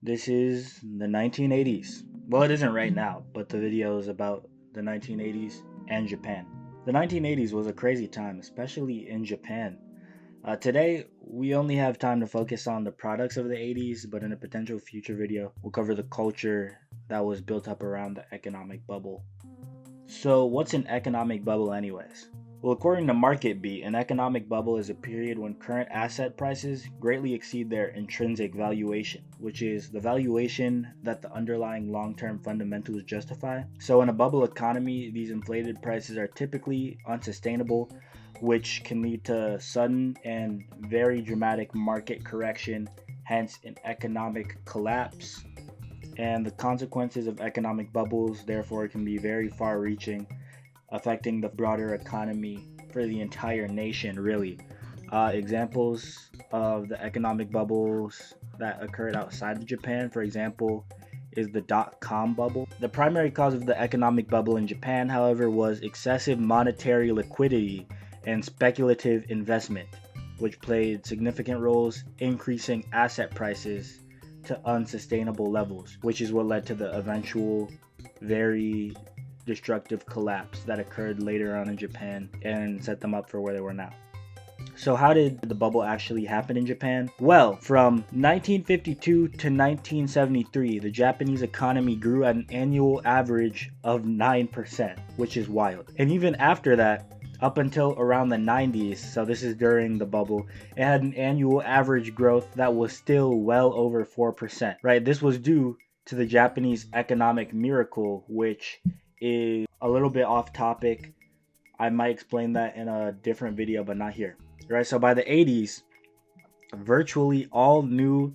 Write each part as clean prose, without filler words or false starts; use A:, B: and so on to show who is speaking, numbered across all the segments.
A: This is the 1980s. Well, it isn't right now, but the video is about the 1980s and Japan. The 1980s was a crazy time, especially in Japan. Today, we only have time to focus on the products of the 80s, but in a potential future video, we'll cover the culture that was built up around the economic bubble. So, what's an economic bubble, anyways? Well, according to MarketBeat, an economic bubble is a period when current asset prices greatly exceed their intrinsic valuation, which is the valuation that the underlying long term fundamentals justify. So, in a bubble economy, these inflated prices are typically unsustainable, which can lead to sudden and very dramatic market correction, hence, an economic collapse. And the consequences of economic bubbles, therefore, can be very far reaching, affecting the broader economy for the entire nation, really. Examples of the economic bubbles that occurred outside of Japan, for example, is the dot-com bubble. The primary cause of the economic bubble in Japan, however, was excessive monetary liquidity and speculative investment, which played significant roles increasing asset prices to unsustainable levels, which is what led to the eventual very destructive collapse that occurred later on in Japan and set them up for where they were now. So how did the bubble actually happen in Japan? Well, from 1952 to 1973, the Japanese economy grew at an annual average of 9%, which is wild. And even after that, up until around the 90s, so this is during the bubble, it had an annual average growth that was still well over 4%, right? This was due to the Japanese economic miracle, which is a little bit off topic. I might explain that in a different video, but not here, right? So by the 80s, virtually all new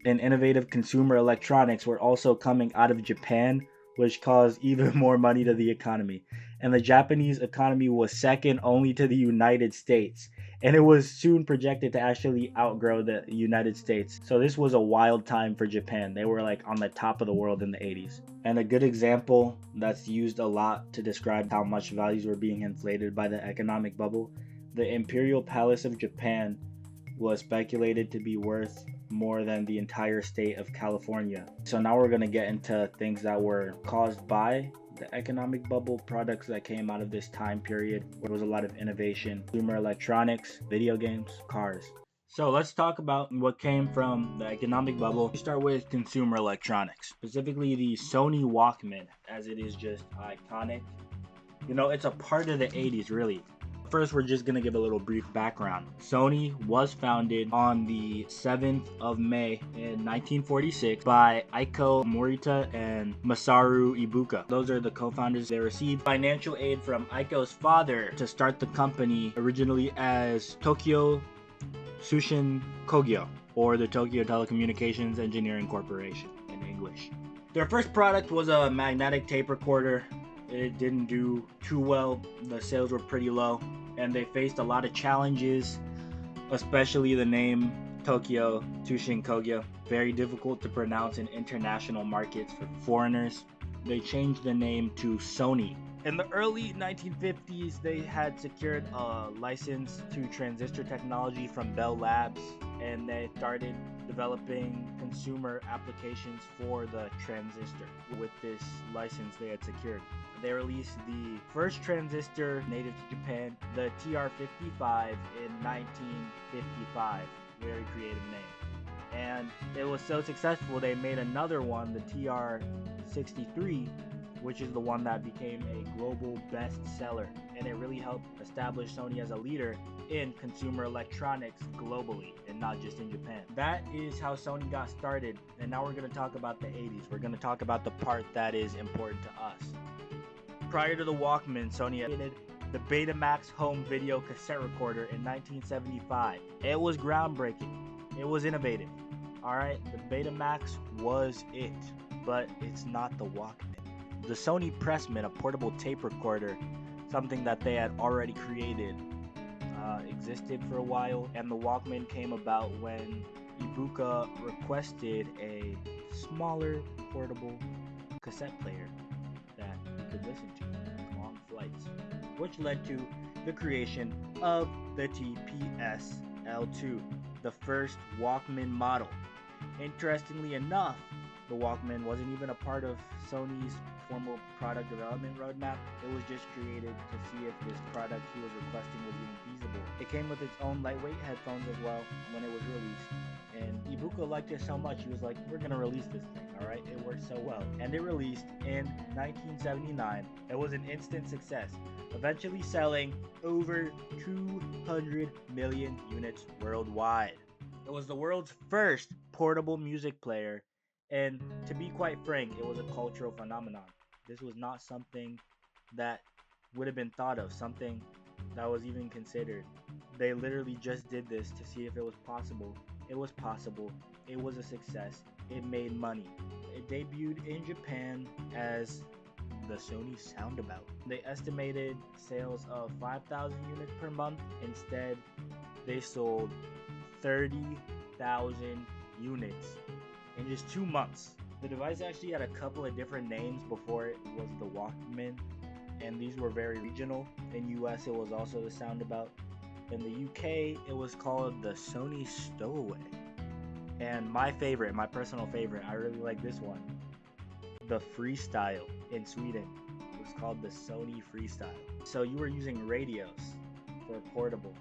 A: and innovative consumer electronics were also coming out of Japan, which caused even more money to the economy. And the Japanese economy was second only to the United States. And it was soon projected to actually outgrow the United States. So this was a wild time for Japan. They were like on the top of the world in the 80s. And a good example that's used a lot to describe how much values were being inflated by the economic bubble, the Imperial Palace of Japan was speculated to be worth more than the entire state of California. So now we're going to get into things that were caused by the economic bubble, products that came out of this time period where there was a lot of innovation, consumer electronics, video games, cars. So let's talk about what came from the economic bubble. We start with consumer electronics, specifically the Sony Walkman, as it is just iconic. You know, it's a part of the 80s, really. First, we're just going to give a little brief background. Sony was founded on the 7th of May in 1946 by Aiko Morita and Masaru Ibuka. Those are the co-founders. They received financial aid from Aiko's father to start the company, originally as Tokyo Tsushin Kogyo, or the Tokyo Telecommunications Engineering Corporation in English. Their first product was a magnetic tape recorder. It didn't do too well. The sales were pretty low, and they faced a lot of challenges, especially the name Tokyo Tsushin Kogyo. Very difficult to pronounce in international markets for foreigners. They changed the name to Sony. In the early 1950s, they had secured a license to transistor technology from Bell Labs, and they started developing consumer applications for the transistor. With this license they had secured, they released the first transistor native to Japan, the TR-55, in 1955. Very creative name. And it was so successful they made another one, the TR-63, which is the one that became a global bestseller, and it really helped establish Sony as a leader in consumer electronics globally and not just in Japan. That is how Sony got started, and now we're going to talk about the 80s. We're going to talk about the part that is important to us. Prior to the Walkman, Sony created the Betamax home video cassette recorder in 1975. It was groundbreaking. It was innovative. Alright, the Betamax was it, but it's not the Walkman. The Sony Pressman, a portable tape recorder, something that they had already created, existed for a while, and the Walkman came about when Ibuka requested a smaller portable cassette player that you could listen to on long flights, which led to the creation of the TPS L2, the first Walkman model. Interestingly enough, the Walkman wasn't even a part of Sony's formal product development roadmap. It was just created to see if this product he was requesting was even feasible. It came with its own lightweight headphones as well when it was released. And Ibuka liked it so much, he was like, we're gonna release this thing, alright? It worked so well. And it released in 1979. It was an instant success, eventually selling over 200 million units worldwide. It was the world's first portable music player, and to be quite frank, it was a cultural phenomenon. This was not something that would have been thought of, something that was even considered. They literally just did this to see if it was possible. It was possible. It was a success. It made money. It debuted in Japan as the Sony Soundabout. They estimated sales of 5,000 units per month. Instead, they sold 30,000 units in just 2 months. The device actually had a couple of different names before it was the Walkman, and these were very regional. In US, it was also the Soundabout. In the UK, it was called the Sony Stowaway. And my favorite, my personal favorite, I really like this one, the Freestyle in Sweden. It was called the Sony Freestyle. So you were using radios for portable,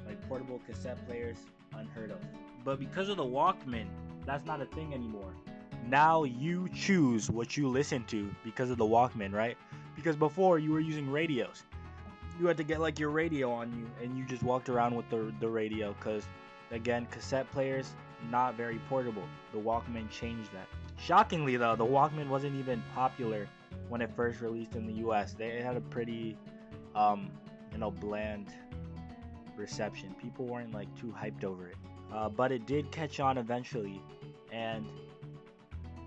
A: like portable cassette players, unheard of. But because of the Walkman, that's not a thing anymore. Now you choose what you listen to because of the Walkman, right? Because before you were using radios. You had to get like your radio on you and you just walked around with the radio because, again, cassette players, not very portable. The Walkman changed that. Shockingly though, the Walkman wasn't even popular when it first released in the US. It had a pretty, bland reception. People weren't like too hyped over it. But it did catch on eventually, and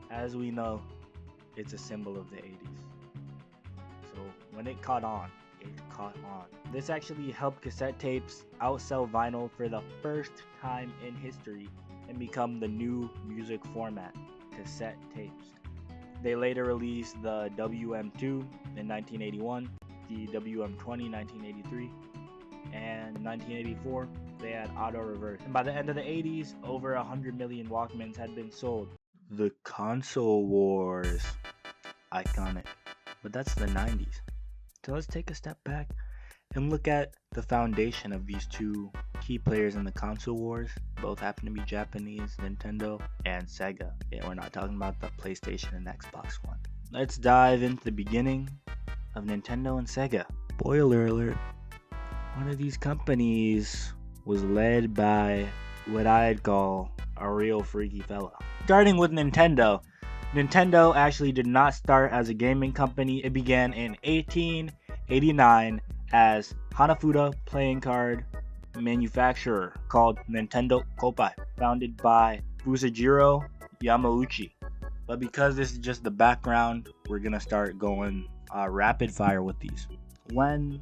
A: as we know, it's a symbol of the 80s. So when it caught on, it caught on. This actually helped cassette tapes outsell vinyl for the first time in history and become the new music format, cassette tapes. They later released the WM2 in 1981, the WM20 in 1983, and in 1984 they had auto reverse. And by the end of the 80s, over 100 million Walkmans had been sold. The console wars. Iconic. But that's the 90s. So let's take a step back and look at the foundation of these two key players in the console wars. Both happen to be Japanese, Nintendo and SEGA. Yeah, we're not talking about the PlayStation and Xbox One. Let's dive into the beginning of Nintendo and SEGA. Spoiler alert. One of these companies was led by what I'd call a real freaky fella. Starting with Nintendo. Nintendo actually did not start as a gaming company. It began in 1889 as Hanafuda playing card manufacturer called Nintendo Kopai, founded by Fusajiro Yamauchi. But because this is just the background, we're gonna start going rapid fire with these. When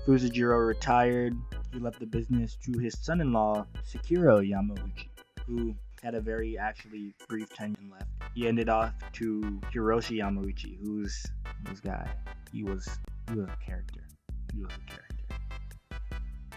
A: Fusajiro retired, he left the business to his son-in-law, Sekiro Yamauchi, who had a very actually brief tenure left. He ended off to Hiroshi Yamauchi, who's this guy. He was a character.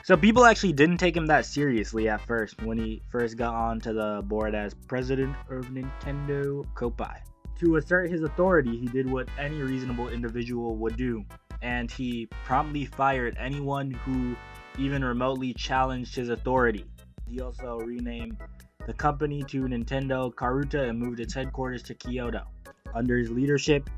A: So people actually didn't take him that seriously at first when he first got onto the board as president of Nintendo Kopai. To assert his authority, he did what any reasonable individual would do, and he promptly fired anyone who even remotely challenged his authority. He also renamed the company to Nintendo Karuta and moved its headquarters to Kyoto. Under his leadership,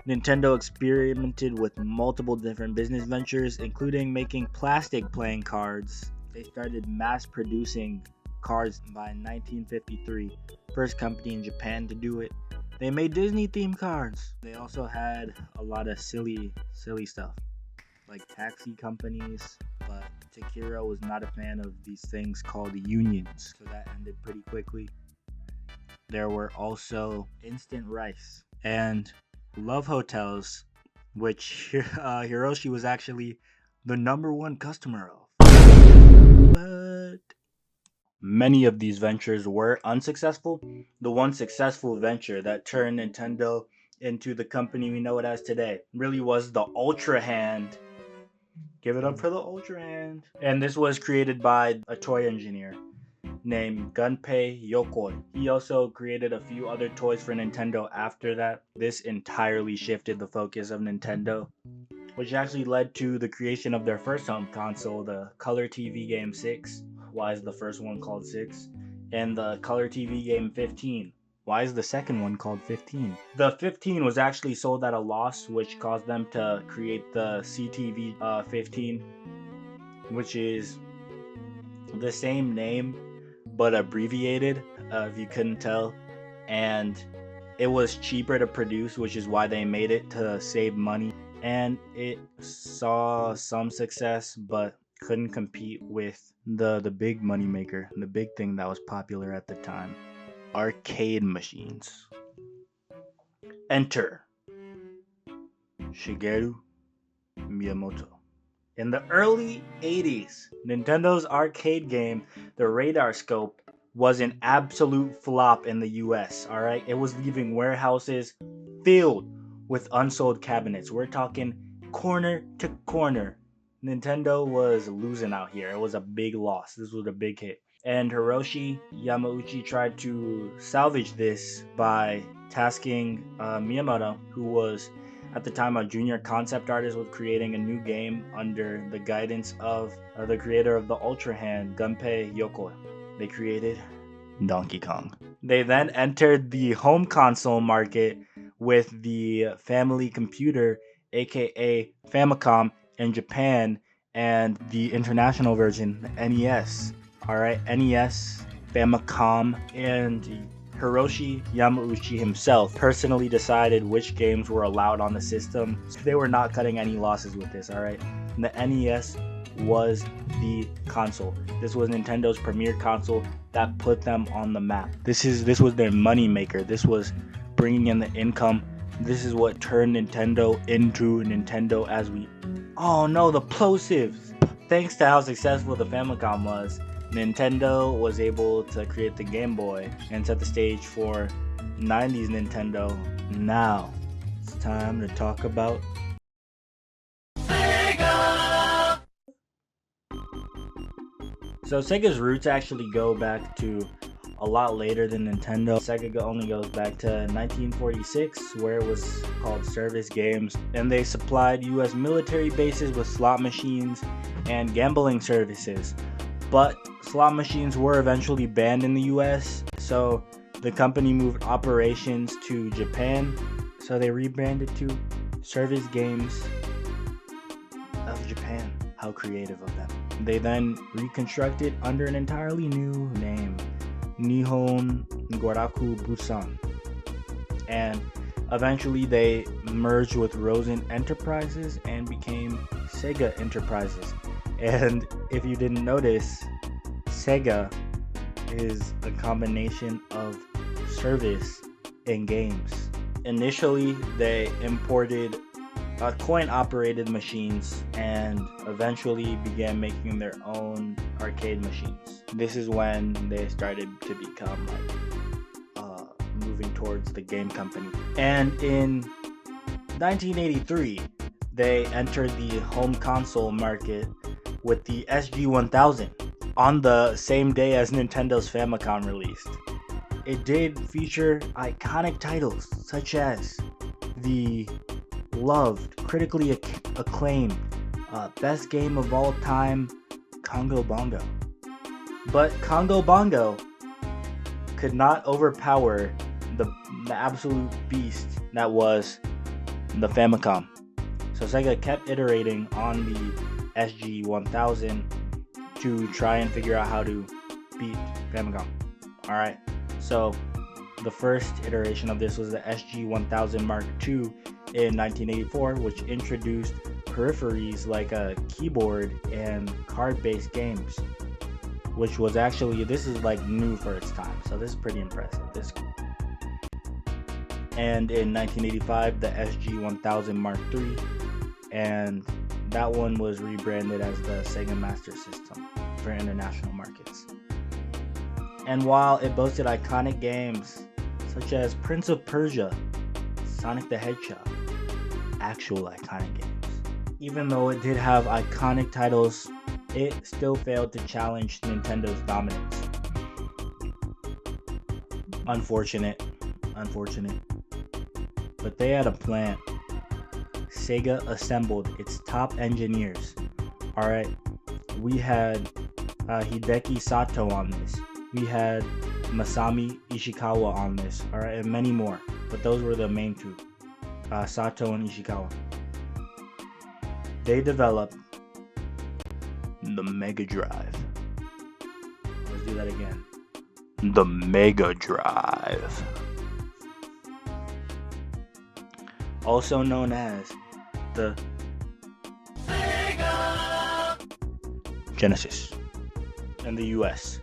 A: Nintendo experimented with multiple different business ventures, including making plastic playing cards. They started mass producing cards by 1953, first company in Japan to do it. They made Disney themed cards. They also had a lot of silly stuff, like taxi companies, but Takiro was not a fan of these things called unions, so that ended pretty quickly. There were also instant rice and love hotels, which Hiroshi was actually the number one customer of. But many of these ventures were unsuccessful. The one successful venture that turned Nintendo into the company we know it as today really was the Ultra Hand. Give it up for the Ultra Hand. And this was created by a toy engineer named Gunpei Yokoi. He also created a few other toys for Nintendo after that. This entirely shifted the focus of Nintendo, which actually led to the creation of their first home console, the Color TV game 6. Why is the first one called 6? And the Color TV game 15. Why is the second one called 15? The 15 was actually sold at a loss, which caused them to create the CTV 15, which is the same name but abbreviated, if you couldn't tell. And it was cheaper to produce, which is why they made it to save money. And it saw some success, but couldn't compete with the big money maker, the big thing that was popular at the time: arcade machines. Enter Shigeru Miyamoto. In the early 80s, Nintendo's arcade game, the Radar Scope, was an absolute flop in the US, alright? It was leaving warehouses filled with unsold cabinets. We're talking corner to corner. Nintendo was losing out here. It was a big loss. This was a big hit. And Hiroshi Yamauchi tried to salvage this by tasking Miyamoto, who was at the time a junior concept artist, with creating a new game under the guidance of the creator of the Ultra Hand, Gunpei Yokoi. They created Donkey Kong. They then entered the home console market with the family computer, aka Famicom, in Japan, and the international version, the NES. Alright, NES, Famicom, and Hiroshi Yamauchi himself personally decided which games were allowed on the system. So they were not cutting any losses with this, alright? The NES was the console. This was Nintendo's premier console that put them on the map. This was their money maker. This was bringing in the income. This is what turned Nintendo into Nintendo as we... Oh no, the plosives! Thanks to how successful the Famicom was, Nintendo was able to create the Game Boy and set the stage for 90s Nintendo. Now, it's time to talk about SEGA! So Sega's roots actually go back to a lot later than Nintendo. Sega only goes back to 1946, where it was called Service Games, and they supplied US military bases with slot machines and gambling services. But slot machines were eventually banned in the US, so the company moved operations to Japan, so they rebranded to Service Games of Japan. How creative of them. They then reconstructed under an entirely new name, Nihon Goraku Busan. And eventually they merged with Rosen Enterprises and became Sega Enterprises. And if you didn't notice, Sega is a combination of service and games. Initially, they imported coin-operated machines and eventually began making their own arcade machines. This is when they started to become moving towards the game company. And in 1983, they entered the home console market with the SG-1000 on the same day as Nintendo's Famicom released. It did feature iconic titles such as the loved, critically acclaimed, best game of all time, Congo Bongo. But Congo Bongo could not overpower the absolute beast that was the Famicom. So Sega kept iterating on the SG-1000 to try and figure out how to beat Famicom. Alright, so the first iteration of this was the SG-1000 Mark II in 1984, which introduced peripheries like a keyboard and card-based games, which was actually, this is like new for its time, so this is pretty impressive. And in 1985, the SG-1000 Mark III, and that one was rebranded as the Sega Master System for international markets. And while it boasted iconic games such as Prince of Persia, Sonic the Hedgehog, actual iconic games, even though it did have iconic titles, it still failed to challenge Nintendo's dominance. Unfortunate. But they had a plan. SEGA assembled its top engineers. Alright, we had Hideki Sato on this. We had Masami Ishikawa on this. Alright, and many more. But those were the main two. Sato and Ishikawa. They developed the Mega Drive. Let's do that again. The Mega Drive. Also known as the SEGA Genesis in the US.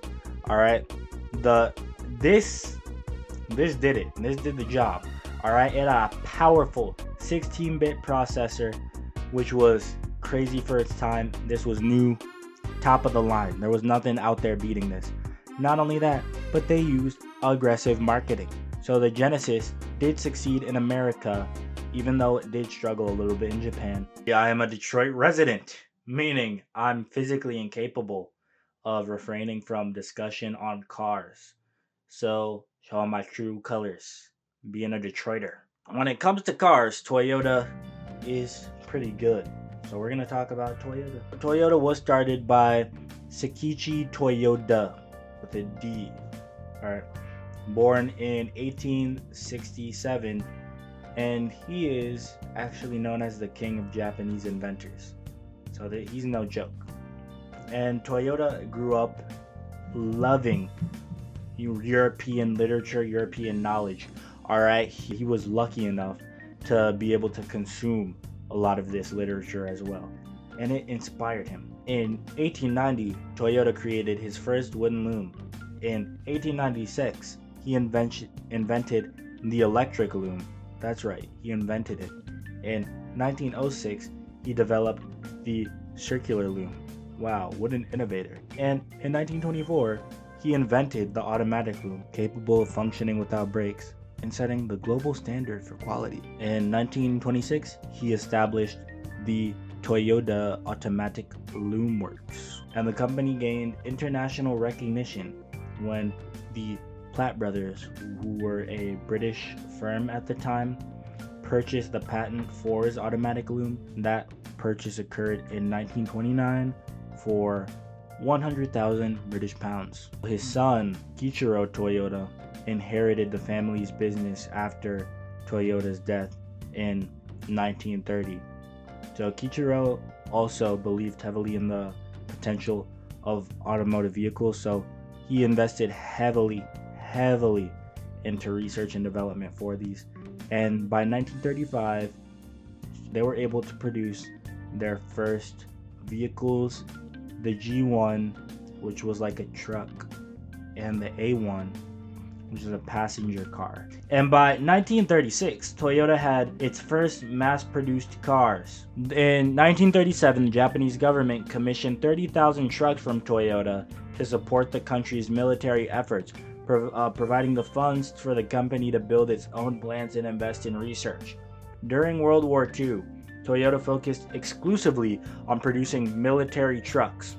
A: Alright. This did it. This did the job. Alright, it had a powerful 16-bit processor, which was crazy for its time. This was new, top of the line. There was nothing out there beating this. Not only that, but they used aggressive marketing. So the Genesis did succeed in America, even though it did struggle a little bit in Japan. Yeah, I am a Detroit resident, meaning I'm physically incapable of refraining from discussion on cars. So, showing my true colors, being a Detroiter. When it comes to cars, Toyota is pretty good. So we're going to talk about Toyota. Toyota was started by Sakichi Toyoda with a D. Alright. Born in 1867, and he is actually known as the king of Japanese inventors. So he's no joke. And Toyota grew up loving European literature, European knowledge. Alright, he was lucky enough to be able to consume a lot of this literature as well, and it inspired him. In 1890, Toyota created his first wooden loom. In 1896, he invented the electric loom. That's right, he invented it. In 1906, he developed the circular loom. Wow, what an innovator. And in 1924, he invented the automatic loom, capable of functioning without brakes and setting the global standard for quality. In 1926, he established the Toyota Automatic Loom Works, and the company gained international recognition when the Platt brothers, who were a British firm at the time, purchased the patent for his automatic loom. That purchase occurred in 1929 for 100,000 British pounds. His son, Kichiro Toyota, inherited the family's business after Toyota's death in 1930. So Kichiro also believed heavily in the potential of automotive vehicles, so he invested heavily into research and development for these. And by 1935, they were able to produce their first vehicles, the G1, which was like a truck, and the A1, which is a passenger car. And by 1936, Toyota had its first mass-produced cars. In 1937, the Japanese government commissioned 30,000 trucks from Toyota to support the country's military efforts, providing the funds for the company to build its own plants and invest in research. During World War II, Toyota focused exclusively on producing military trucks.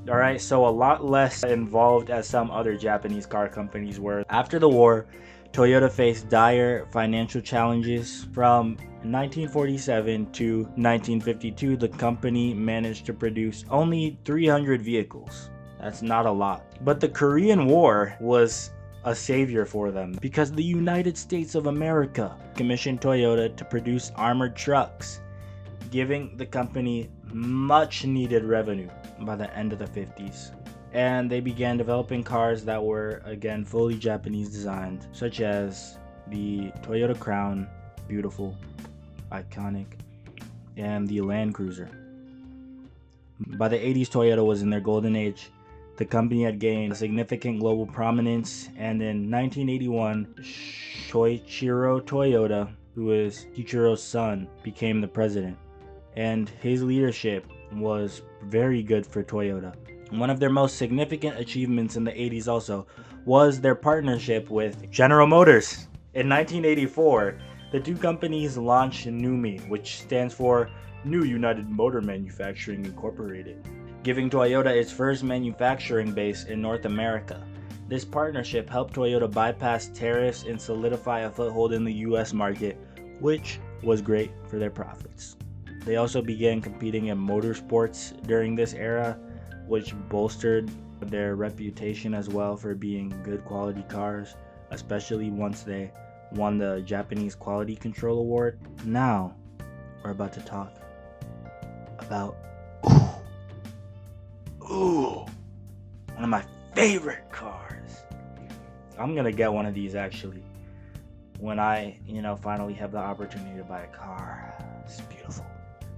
A: Alright, so a lot less involved as some other Japanese car companies were. After the war, Toyota faced dire financial challenges. From 1947 to 1952, the company managed to produce only 300 vehicles. That's not a lot. But the Korean War was a savior for them, because the United States of America commissioned Toyota to produce armored trucks, giving the company much needed revenue by the end of the 50s. And they began developing cars that were again fully Japanese designed, such as the Toyota Crown, beautiful, iconic, and the Land Cruiser. By the 80s, Toyota was in their golden age. The company had gained significant global prominence, and in 1981, Shoichiro Toyota, who is Kichiro's son, became the president. And his leadership was very good for Toyota. One of their most significant achievements in the 80s also was their partnership with General Motors. In 1984, the two companies launched NUMI, which stands for New United Motor Manufacturing Incorporated, giving Toyota its first manufacturing base in North America. This partnership helped Toyota bypass tariffs and solidify a foothold in the US market, which was great for their profits. They also began competing in motorsports during this era, which bolstered their reputation as well for being good quality cars, especially once they won the Japanese Quality Control Award. Now, we're about to talk about one of my favorite cars. I'm gonna get one of these actually when I, finally have the opportunity to buy a car. It's beautiful.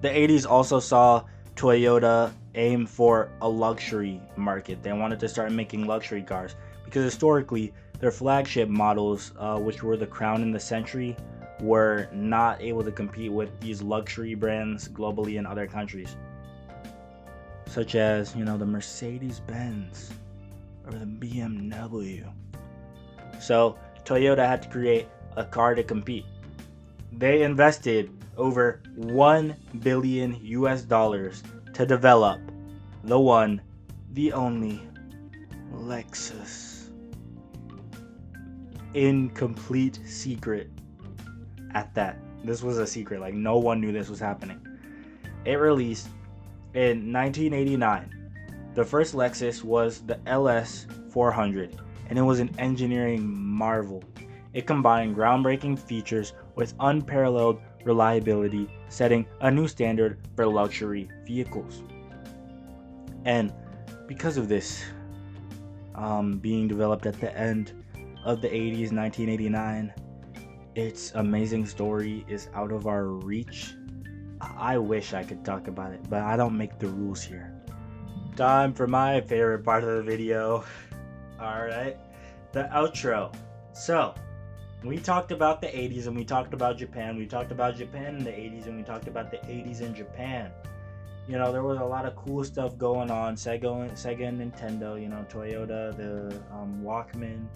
A: The 80s also saw Toyota aim for a luxury market. They wanted to start making luxury cars because historically their flagship models, which were the Crown and the Century, were not able to compete with these luxury brands globally in other countries, such as, the Mercedes-Benz or the BMW. So Toyota had to create a car to compete. They invested over $1 billion to develop the one, the only Lexus. In complete secret at that. This was a secret, like no one knew this was happening. It released in 1989. The first Lexus was the LS 400, and it was an engineering marvel. It combined groundbreaking features with unparalleled reliability, setting a new standard for luxury vehicles. And because of this, being developed at the end of the 80s, 1989, its amazing story is out of our reach. I wish I could talk about it, but I don't make the rules here. Time for my favorite part of the video. Alright, the outro. So, we talked about the 80s and we talked about Japan. We talked about Japan in the 80s and we talked about the 80s in Japan. There was a lot of cool stuff going on. Sega and Nintendo, Toyota, the Walkman.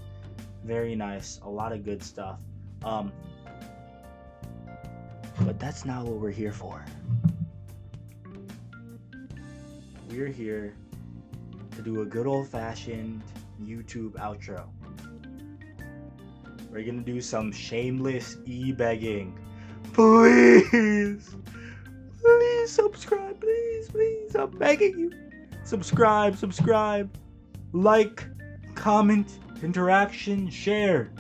A: Very nice. A lot of good stuff. But that's not what we're here for. We're here to do a good old-fashioned YouTube outro. We're gonna do some shameless e-begging. Please subscribe, please, I'm begging you. Subscribe, like, comment, interaction, share.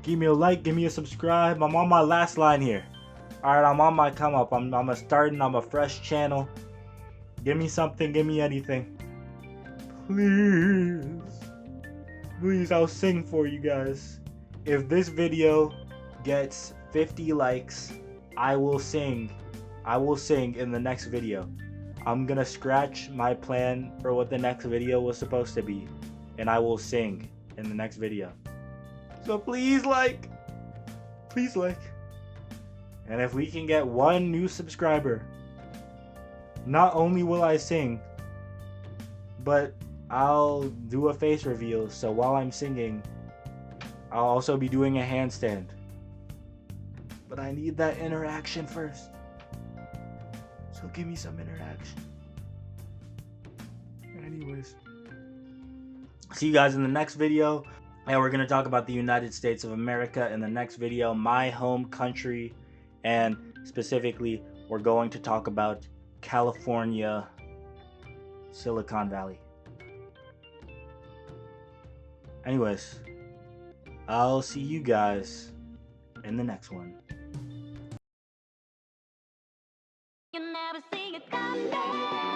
A: Give me a like, give me a subscribe. I'm on my last line here. Alright, I'm on my come up. I'm a fresh channel. Give me something, give me anything. Please, I'll sing for you guys. If this video gets 50 likes, I will sing in the next video. I'm gonna scratch my plan for what the next video was supposed to be, and I will sing in the next video. So please like. And if we can get one new subscriber, not only will I sing, but I'll do a face reveal. So while I'm singing, I'll also be doing a handstand. But I need that interaction first. So give me some interaction. Anyways, see you guys in the next video. And we're going to talk about the United States of America in the next video, my home country. And specifically, we're going to talk about California, Silicon Valley. Anyways, I'll see you guys in the next one.
B: You never see it coming.